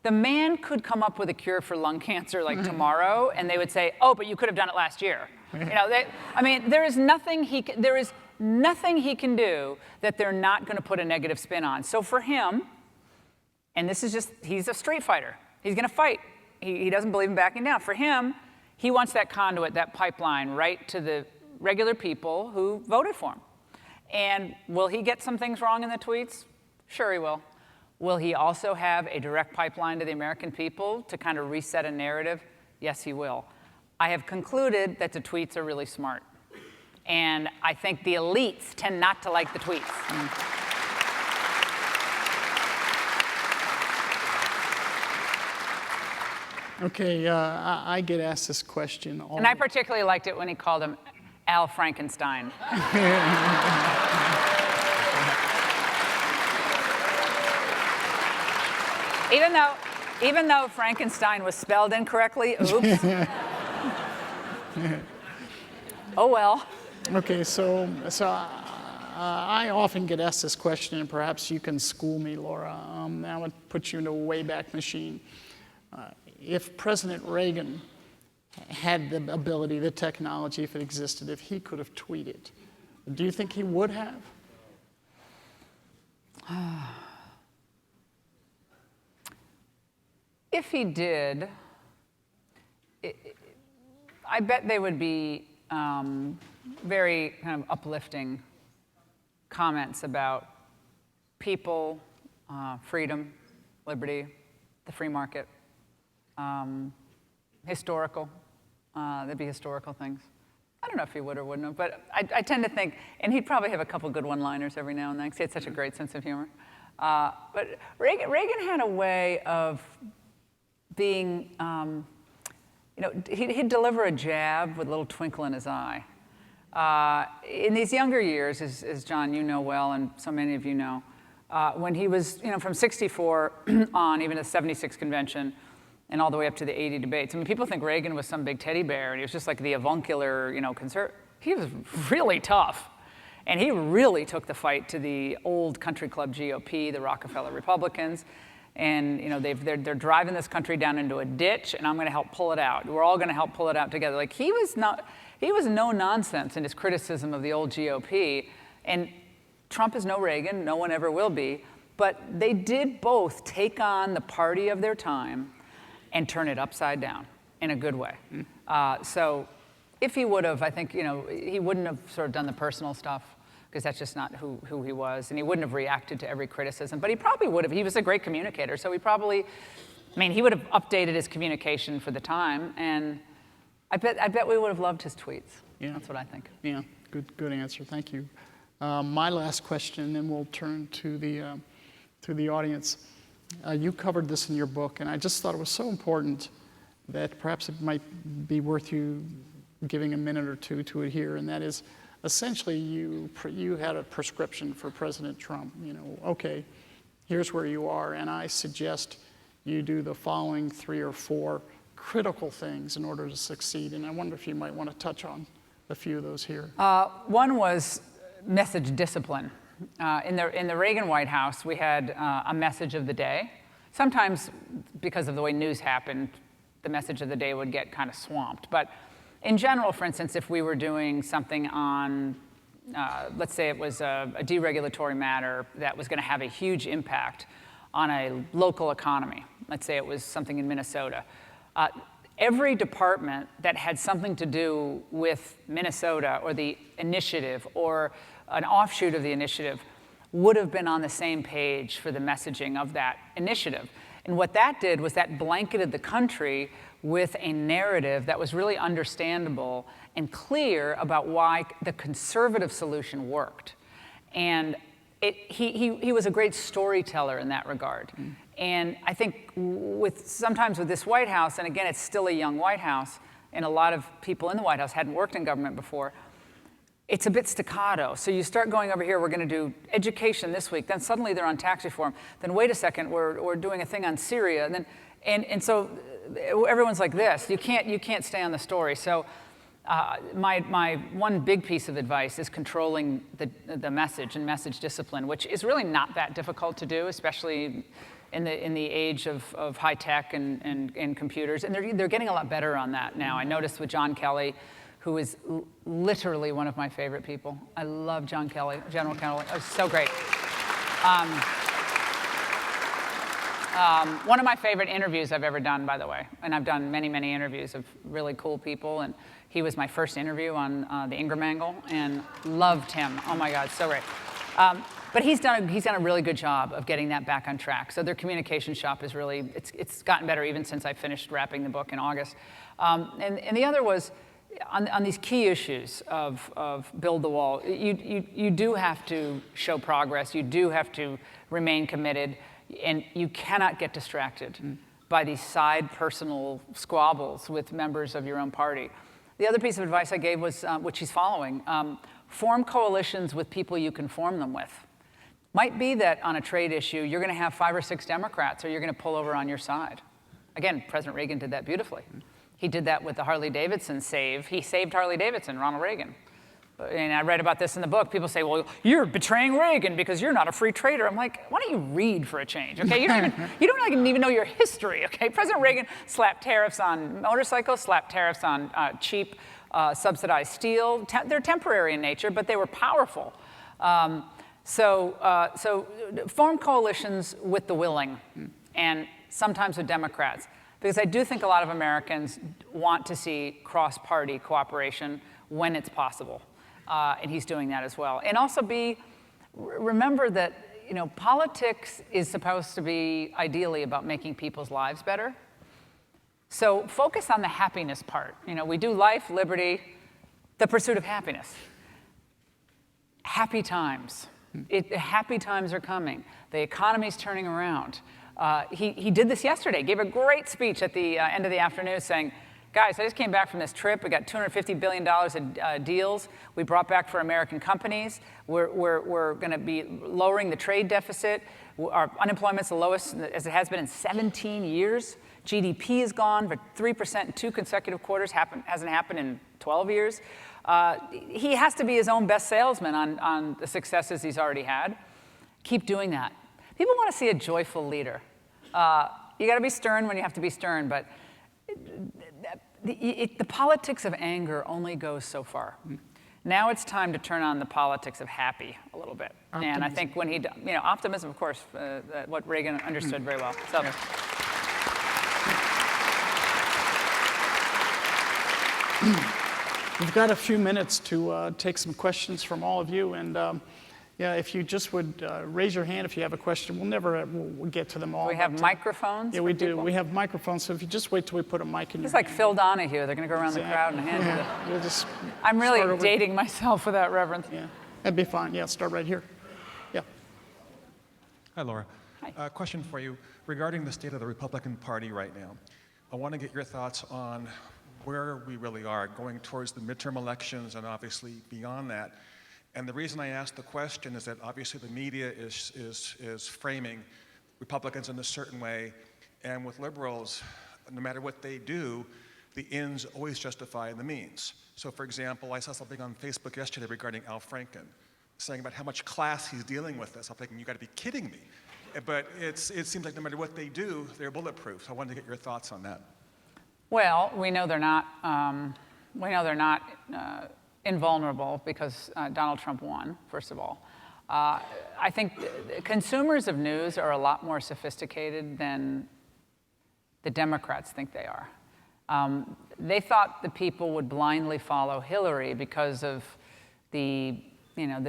The man could come up with a cure for lung cancer like tomorrow, and they would say, oh, but you could have done it last year. There is nothing he can do that they're not going to put a negative spin on. So for him, and this is just, he's a street fighter. He's going to fight. He doesn't believe in backing down. For him, he wants that conduit, that pipeline, right to the regular people who voted for him. And will he get some things wrong in the tweets? Sure he will. Will he also have a direct pipeline to the American people to kind of reset a narrative? Yes, he will. I have concluded that the tweets are really smart. And I think the elites tend not to like the tweets. Okay, I get asked this question all And I particularly liked it when he called him Al Frankenstein. Even though Frankenstein was spelled incorrectly, oops. Oh well. Okay, so I often get asked this question, and perhaps you can school me, Laura. I would put you in a Wayback Machine. If President Reagan had the ability, the technology, if it existed, if he could have tweeted, do you think he would have? If he did, I bet they would be very kind of uplifting comments about people, freedom, liberty, the free market, historical. There'd be historical things. I don't know if he would or wouldn't have, but I tend to think, and he'd probably have a couple good one-liners every now and then, because he had such a great sense of humor. But Reagan had a way of being, he'd deliver a jab with a little twinkle in his eye. In these younger years, as John, you know well, and so many of you know, when he was, from 64 on, even the 76 convention, and all the way up to the 80 debates. I mean, people think Reagan was some big teddy bear, and he was just like the avuncular, conservative. He was really tough. And he really took the fight to the old country club GOP, the Rockefeller Republicans. And they're driving this country down into a ditch, and I'm going to help pull it out. We're all going to help pull it out together. Like, he was no nonsense in his criticism of the old GOP. And Trump is no Reagan, no one ever will be. But they did both take on the party of their time and turn it upside down in a good way. So if he would have, I think, he wouldn't have sort of done the personal stuff, because that's just not who he was. And he wouldn't have reacted to every criticism. But he probably would have. He was a great communicator. So he probably, he would have updated his communication for the time. And I bet we would have loved his tweets. Yeah. That's what I think. Yeah, good answer. Thank you. My last question, and we'll turn to the audience. You covered this in your book, and I just thought it was so important that perhaps it might be worth you giving a minute or two to it here, and that is, essentially, you had a prescription for President Trump. Okay, here's where you are, and I suggest you do the following 3 or 4 critical things in order to succeed, and I wonder if you might want to touch on a few of those here. One was message discipline. In the Reagan White House, we had a message of the day. Sometimes, because of the way news happened, the message of the day would get kind of swamped. But in general, for instance, if we were doing something on, let's say it was a deregulatory matter that was going to have a huge impact on a local economy, let's say it was something in Minnesota, every department that had something to do with Minnesota or the initiative or an offshoot of the initiative would have been on the same page for the messaging of that initiative. And what that did was that blanketed the country with a narrative that was really understandable and clear about why the conservative solution worked. And he was a great storyteller in that regard. And I think sometimes with this White House, and again, it's still a young White House, and a lot of people in the White House hadn't worked in government before, it's a bit staccato. So you start going over here, we're going to do education this week, then suddenly they're on tax reform, then wait a second, we're doing a thing on Syria, and so everyone's like this. You can't stay on the story. So my one big piece of advice is controlling the message and message discipline, which is really not that difficult to do, especially in the age of high tech and computers. And they're getting a lot better on that now. I noticed with John Kelly, who is literally one of my favorite people. I love John Kelly, General Kelly. Oh, so great. One of my favorite interviews I've ever done, by the way, and I've done many, many interviews of really cool people, and he was my first interview on the Ingraham angle, and loved him. Oh my God, so great. But he's done a really good job of getting that back on track. So their communication shop is really, it's gotten better even since I finished wrapping the book in August. And the other was, on these key issues of build the wall, you do have to show progress. You do have to remain committed, and you cannot get distracted by these side personal squabbles with members of your own party. The other piece of advice I gave was, which he's following, form coalitions with people you can form them with. Might be that on a trade issue, you're going to have 5 or 6 Democrats, or you're going to pull over on your side. Again, President Reagan did that beautifully. He did that with the Harley-Davidson save. He saved Harley-Davidson, Ronald Reagan. And I read about this in the book. People say, well, you're betraying Reagan because you're not a free trader. I'm like, why don't you read for a change, okay? You don't even know your history, okay? President Reagan slapped tariffs on motorcycles, slapped tariffs on cheap subsidized steel. They're temporary in nature, but they were powerful. So form coalitions with the willing, and sometimes with Democrats. Because I do think a lot of Americans want to see cross-party cooperation when it's possible. And he's doing that as well. And also remember that, politics is supposed to be ideally about making people's lives better. So focus on the happiness part. We do life, liberty, The pursuit of happiness. Happy times. Happy times are coming. The economy's turning around. He did this yesterday, gave a great speech at the end of the afternoon saying, guys, I just came back from this trip. We got $250 billion in deals we brought back for American companies. We're going to be lowering the trade deficit. Our unemployment's the lowest as it has been in 17 years. GDP is gone for 3% in 2 consecutive quarters. Hasn't happened in 12 years. He has to be his own best salesman on the successes he's already had. Keep doing that. People want to see a joyful leader. You got to be stern when you have to be stern, but the politics of anger only goes so far. Now it's time to turn on the politics of happy a little bit. Optimism. And I think when optimism, of course, what Reagan understood very well. So. Yeah. We've got a few minutes to take some questions from all of you, and if you just would raise your hand if you have a question. We'll get to them all. We have microphones. Yeah, we do. We have microphones, so if you just wait till we put a mic in your It's like hand. Phil Donahue. They're going to go around the crowd and hand you We'll just I'm really dating myself with that reverence. Yeah, that'd be fine. Yeah, start right here. Yeah. Hi, Laura. Hi. Question for you regarding the state of the Republican Party right now. I want to get your thoughts on where we really are going towards the midterm elections and obviously beyond that. And the reason I ask the question is that obviously the media is framing Republicans in a certain way, and with liberals, no matter what they do, the ends always justify the means. So for example, I saw something on Facebook yesterday regarding Al Franken, saying about how much class he's dealing with this. I'm thinking, you got to be kidding me. But it seems like no matter what they do, they're bulletproof. So I wanted to get your thoughts on that. Well, we know they're not. Invulnerable because Donald Trump won. First of all, I think consumers of news are a lot more sophisticated than the Democrats think they are. They thought the people would blindly follow Hillary because of the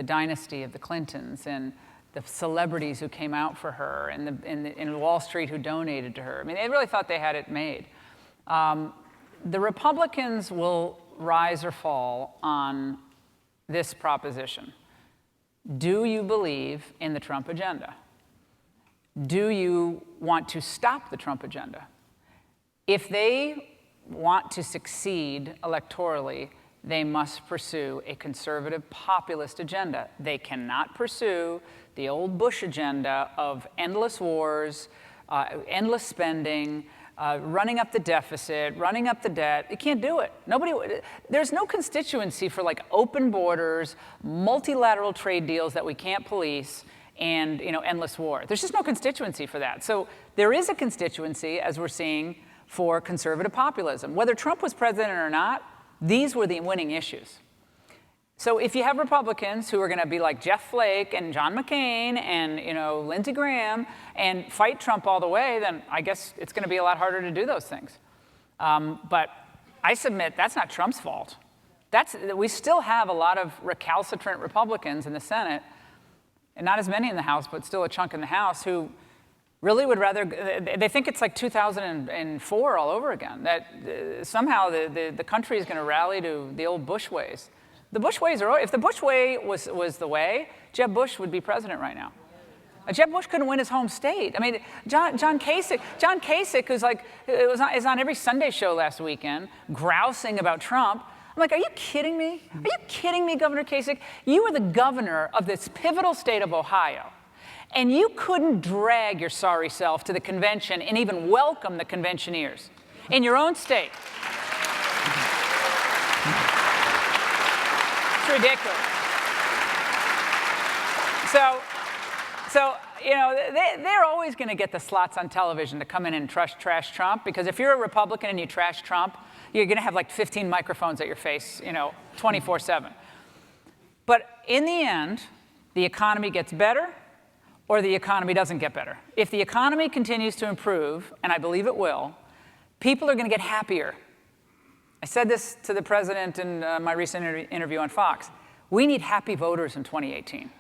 dynasty of the Clintons and the celebrities who came out for her and Wall Street who donated to her. I mean, they really thought they had it made. The Republicans will rise or fall on this proposition. Do you believe in the Trump agenda? Do you want to stop the Trump agenda? If they want to succeed electorally, they must pursue a conservative populist agenda. They cannot pursue the old Bush agenda of endless wars, endless spending, running up the deficit, running up the debt. You can't do it. There's no constituency for like open borders, multilateral trade deals that we can't police, and endless war. There's just no constituency for that. So there is a constituency, as we're seeing, for conservative populism. Whether Trump was president or not, these were the winning issues. So if you have Republicans who are going to be like Jeff Flake and John McCain and Lindsey Graham and fight Trump all the way, then I guess it's going to be a lot harder to do those things. But I submit that's not Trump's fault. We still have a lot of recalcitrant Republicans in the Senate, and not as many in the House, but still a chunk in the House, who really would rather, they think it's like 2004 all over again, that somehow the country is going to rally to the old Bush ways. The Bush ways are, if the Bush way was the way, Jeb Bush would be president right now. Jeb Bush couldn't win his home state. I mean, John Kasich, is on every Sunday show last weekend, grousing about Trump. I'm like, are you kidding me? Are you kidding me, Governor Kasich? You were the governor of this pivotal state of Ohio, and you couldn't drag your sorry self to the convention and even welcome the conventioneers in your own state. It's ridiculous. So they're always going to get the slots on television to come in and trash Trump, because if you're a Republican and you trash Trump, you're going to have like 15 microphones at your face, 24/7. But in the end, the economy gets better or the economy doesn't get better. If the economy continues to improve, and I believe it will, people are going to get happier. I said this to the president in my recent interview on Fox. We need happy voters in 2018.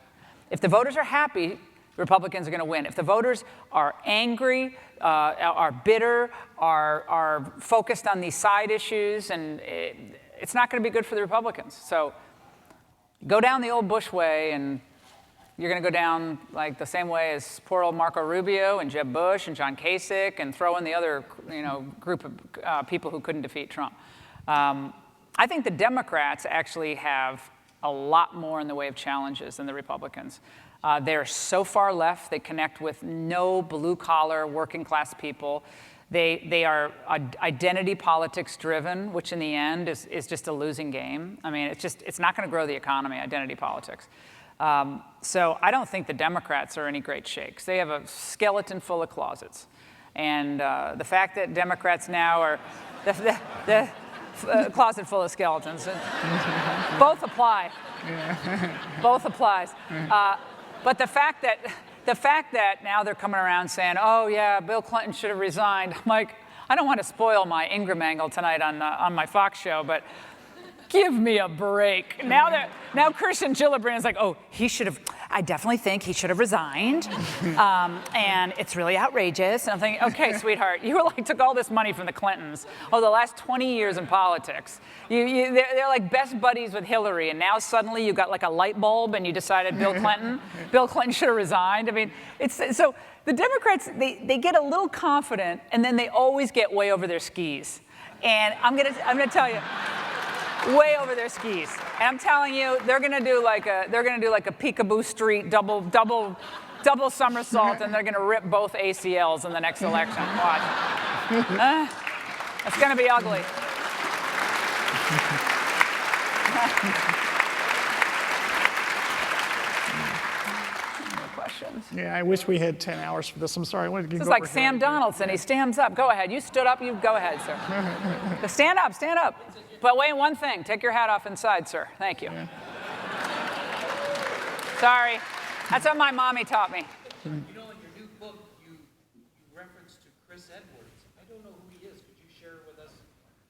If the voters are happy, Republicans are going to win. If the voters are angry, are bitter, are focused on these side issues, and it's not going to be good for the Republicans. So go down the old Bush way, and you're going to go down like the same way as poor old Marco Rubio and Jeb Bush and John Kasich, and throw in the other group of people who couldn't defeat Trump. I think the Democrats actually have a lot more in the way of challenges than the Republicans. They're so far left, they connect with no blue-collar, working-class people. They are identity politics driven, which in the end is just a losing game. I mean, it's not going to grow the economy, identity politics. So I don't think the Democrats are any great shakes. They have a skeleton full of closets. And the fact that Democrats now are the closet full of skeletons, both apply. Both applies. But the fact that now they're coming around saying, oh yeah, Bill Clinton should have resigned. I'm like, I don't want to spoil my Ingraham angle tonight on my Fox show, but give me a break. Now Kirsten Gillibrand's like, oh, I definitely think he should have resigned. And it's really outrageous. And I'm thinking, okay, sweetheart, you took all this money from the Clintons. Oh, the last 20 years in politics. They're like best buddies with Hillary, and now suddenly you got like a light bulb and you decided Bill Clinton should have resigned. I mean, so the Democrats, they get a little confident, and then they always get way over their skis. And I'm gonna tell you, way over their skis. And I'm telling you, they're gonna do like a Peekaboo Street double somersault, and they're gonna rip both ACLs in the next election. Watch. It's gonna be ugly. No questions? Yeah, I wish we had 10 hours for this. I'm sorry. This is like Sam Donaldson. He stands up. Go ahead. You stood up. You go ahead, sir. Stand up. Stand up. But wait, one thing. Take your hat off inside, sir. Thank you. Yeah. Sorry. That's what my mommy taught me. You know, in your new book, you reference to Chris Edwards. I don't know who he is. Could you share with us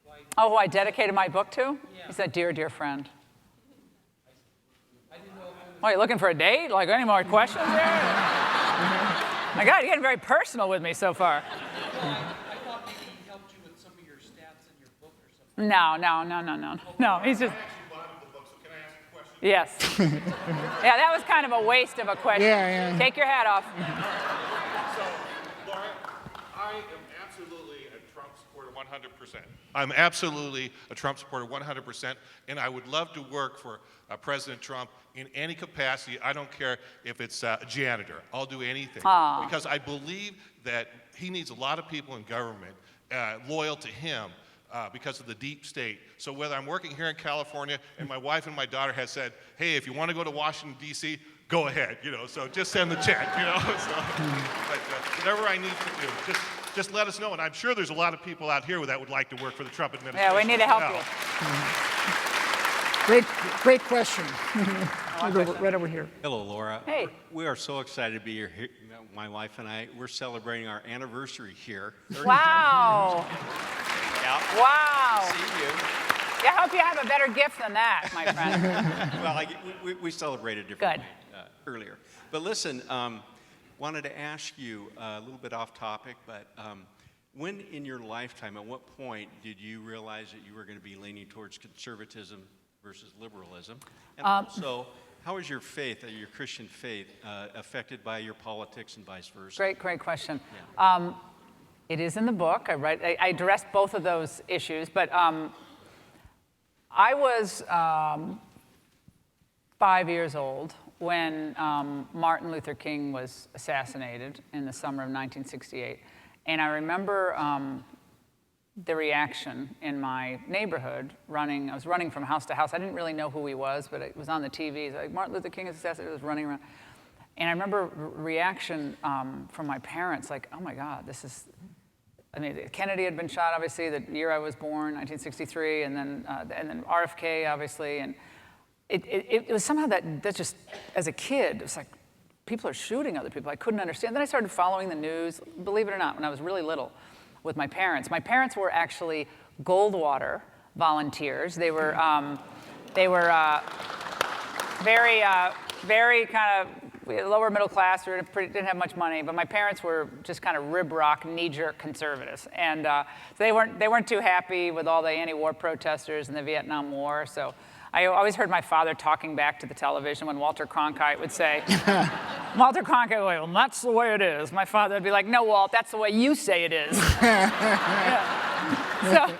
why? Oh, who I dedicated my book to? Yeah. He's a dear, dear friend. I didn't know if What, you looking for a date? Like, any more questions there? My God, you're getting very personal with me so far. I thought maybe he helped you with some of your stats in your book or something. No, he's just... I actually bought the book, so can I ask a question? Yes. Yeah, that was kind of a waste of a question. Yeah. Take your hat off. So, Laura, I am absolutely a Trump supporter 100%. I'm absolutely a Trump supporter 100%, and I would love to work for President Trump in any capacity. I don't care if it's a janitor. I'll do anything. Aww. Because I believe that he needs a lot of people in government loyal to him. Because of the deep state. So whether I'm working here in California, and my wife and my daughter has said, hey, if you want to go to Washington, D.C., go ahead, so just send the check, So, but whatever I need to do, just let us know. And I'm sure there's a lot of people out here that would like to work for the Trump administration. Yeah, we need to help you. Great question. I'll go right over here. Hello, Laura. Hey. We are so excited to be here. My wife and I, we're celebrating our anniversary here. Wow. Yeah. Wow. See you. Yeah, I hope you have a better gift than that, my friend. Well, we celebrated differently earlier. But listen, wanted to ask you a little bit off topic, but when in your lifetime, at what point did you realize that you were going to be leaning towards conservatism versus liberalism? And also, how is your faith, your Christian faith, affected by your politics and vice versa? Great question. Yeah. It is in the book. I addressed both of those issues, but I was 5 years old when Martin Luther King was assassinated in the summer of 1968. And I remember the reaction in my neighborhood running. I was running from house to house. I didn't really know who he was, but it was on the TV. It's like, Martin Luther King is assassinated. I was running around. And I remember reaction from my parents, like, oh my God, this is, Kennedy had been shot, obviously, the year I was born, 1963, and then RFK, obviously. And it was somehow that just, as a kid, it was like, people are shooting other people. I couldn't understand. Then I started following the news, believe it or not, when I was really little with my parents. My parents were actually Goldwater volunteers. They were very kind of we had lower middle class, didn't have much money, but my parents were just kind of rib rock, knee-jerk conservatives. And so they weren't too happy with all the anti-war protesters in the Vietnam War. So I always heard my father talking back to the television when Walter Cronkite would say, Walter Cronkite would go, well, that's the way it is. My father would be like, no, Walt, that's the way you say it is. Yeah. So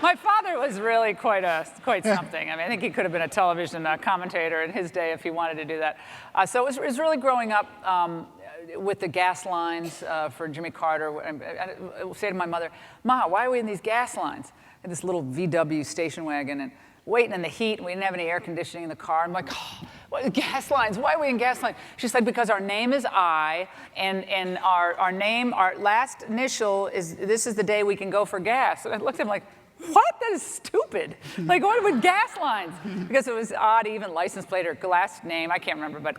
my father was really quite something. I mean, I think he could have been a television commentator in his day if he wanted to do that. So it was really growing up with the gas lines for Jimmy Carter. I would say to my mother, Ma, why are we in these gas lines? I had this little VW station wagon and waiting in the heat, and we didn't have any air conditioning in the car. I'm like, oh, what, gas lines? Why are we in gas lines? She said, because our name is I, and our last initial is, this is the day we can go for gas. And I looked at him like, what? That is stupid. Like, what with gas lines? Because it was odd, even license plate or last name, I can't remember,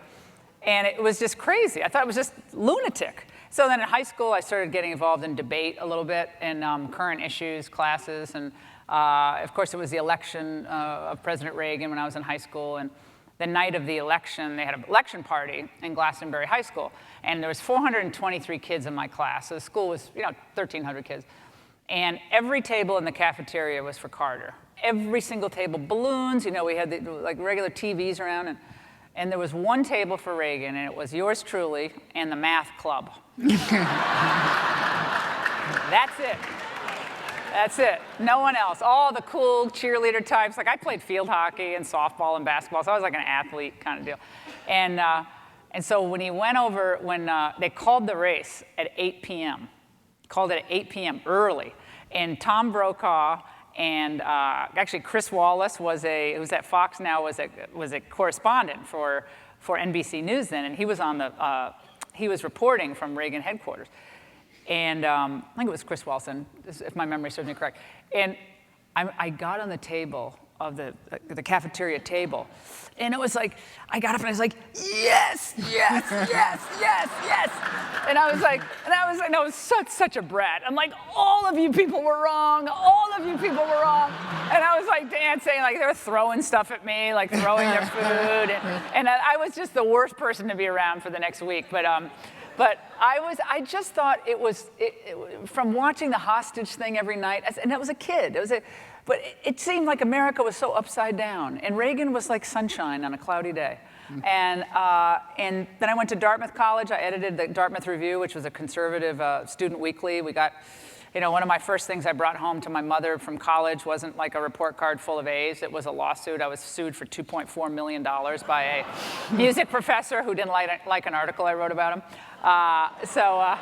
and it was just crazy. I thought it was just lunatic. So then in high school, I started getting involved in debate a little bit in current issues classes, and of course, it was the election of President Reagan when I was in high school, and the night of the election, they had an election party in Glastonbury High School, and there was 423 kids in my class. So the school was, 1,300 kids. And every table in the cafeteria was for Carter. Every single table, balloons, we had like regular TVs around, and there was one table for Reagan, and it was yours truly and the math club. That's it. That's it. No one else. All the cool cheerleader types. Like, I played field hockey and softball and basketball, so I was like an athlete kind of deal. And so when he went over, when they called the race at 8 p.m., called it at 8 p.m. early, and Tom Brokaw and actually Chris Wallace who's at Fox now, was a correspondent for NBC News then, and he was he was reporting from Reagan headquarters. And I think it was Chris Wilson, if my memory serves me correct. And I got on the table of the cafeteria table, and it was like, I got up and I was like, yes, yes, yes, yes, yes. And I was like, such a brat. I'm like, all of you people were wrong. All of you people were wrong. And I was like dancing, like they were throwing stuff at me, like throwing their food. And I was just the worst person to be around for the next week. But I just thought it was, from watching the hostage thing every night, and I was a kid, but it seemed like America was so upside down, and Reagan was like sunshine on a cloudy day. And then I went to Dartmouth College. I edited the Dartmouth Review, which was a conservative student weekly. We got, one of my first things I brought home to my mother from college wasn't like a report card full of A's. It was a lawsuit. I was sued for $2.4 million by a music professor who didn't like an article I wrote about him. So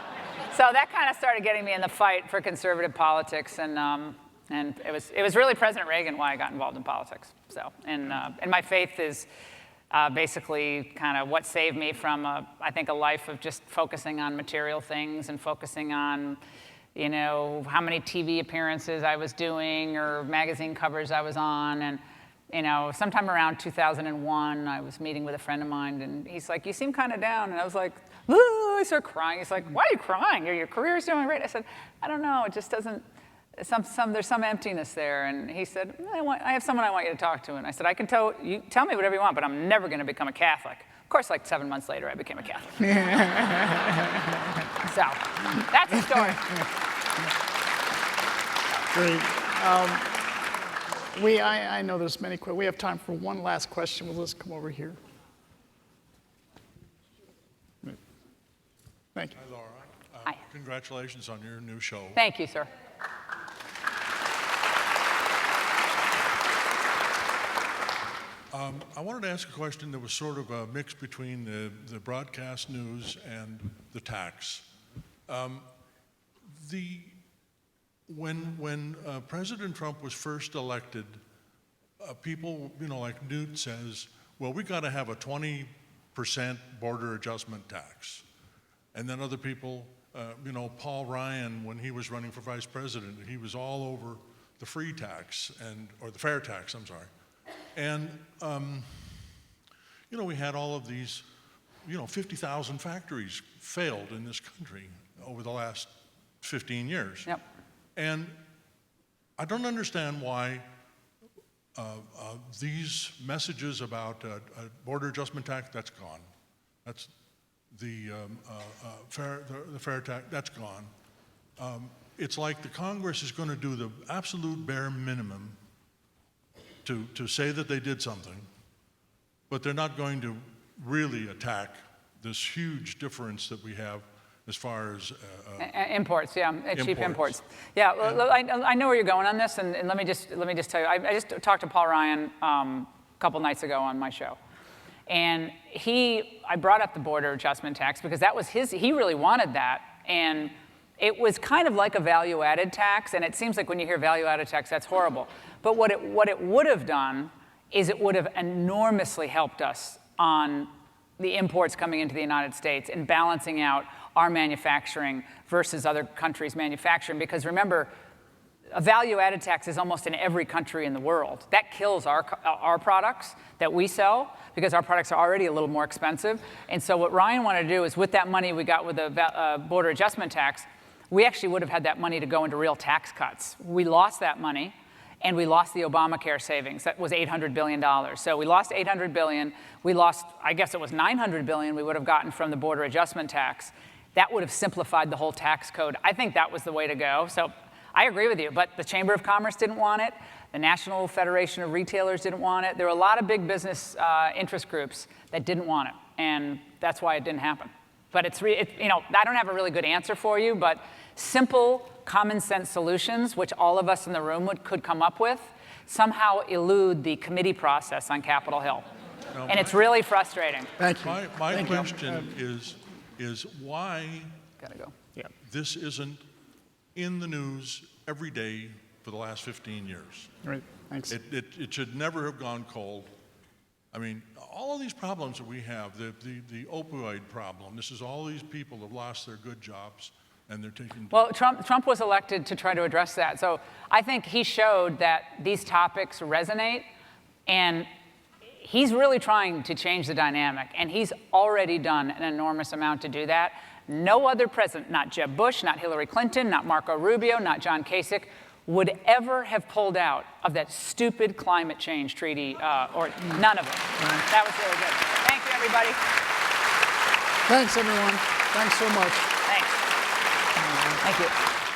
that kind of started getting me in the fight for conservative politics, and it was really President Reagan why I got involved in politics. So, and my faith is basically kind of what saved me from I think a life of just focusing on material things and focusing on how many TV appearances I was doing or magazine covers I was on. And sometime around 2001, I was meeting with a friend of mine, and he's like, you seem kind of down. And I was like, ooh, I started crying. He's like, why are you crying? Your career's doing great. I said, I don't know, it just doesn't, there's some emptiness there. And he said, I have someone I want you to talk to. And I said, you tell me whatever you want, but I'm never going to become a Catholic. Of course, like 7 months later, I became a Catholic. So, that's the story. Great. I know there's many questions. We have time for one last question. Well, let's come over here. Thank you. Hi, Laura. Hi. Congratulations on your new show. Thank you, sir. I wanted to ask a question that was sort of a mix between the broadcast news and the tax. When President Trump was first elected, people, like Newt says, well, we got to have a 20% border adjustment tax. And then other people, Paul Ryan, when he was running for vice president, he was all over the free tax, or the fair tax, I'm sorry. And, we had all of these, 50,000 factories failed in this country over the last 15 years. Yep. And I don't understand why these messages about a border adjustment tax, that's gone. the fair tax, that's gone. It's like the Congress is going to do the absolute bare minimum to say that they did something, but they're not going to really attack this huge difference that we have as far as imports, yeah, cheap imports. Yeah, well, I know where you're going on this, and let me just tell you, I just talked to Paul Ryan a couple nights ago on my show, and I brought up the border adjustment tax because that was he really wanted that, and it was kind of like a value-added tax, and it seems like when you hear value-added tax, that's horrible. But what it would have done is it would have enormously helped us on the imports coming into the United States and balancing out our manufacturing versus other countries' manufacturing. Because remember, a value-added tax is almost in every country in the world. That kills our products that we sell because our products are already a little more expensive. And so what Ryan wanted to do is with that money we got with the border adjustment tax, we actually would have had that money to go into real tax cuts. We lost that money, and we lost the Obamacare savings. That was $800 billion. So we lost $800 billion. We lost, I guess it was $900 billion we would have gotten from the border adjustment tax. That would have simplified the whole tax code. I think that was the way to go. So I agree with you, but the Chamber of Commerce didn't want it. The National Federation of Retailers didn't want it. There were a lot of big business interest groups that didn't want it, and that's why it didn't happen. But I don't have a really good answer for you, but simple, common sense solutions, which all of us in the room could come up with, somehow elude the committee process on Capitol Hill. And it's really frustrating. Thank you. My question is why Gotta go. this isn't in the news every day for the last 15 years. Right, thanks. It should never have gone cold. I mean, all of these problems that we have, the opioid problem, this is all these people have lost their good jobs and they're taking... Well, Trump was elected to try to address that. So I think he showed that these topics resonate, and he's really trying to change the dynamic, and he's already done an enormous amount to do that. No other president, not Jeb Bush, not Hillary Clinton, not Marco Rubio, not John Kasich, would ever have pulled out of that stupid climate change treaty, or none of it. That was really good. Thank you, everybody. Thanks, everyone. Thanks so much. Thanks. Thank you.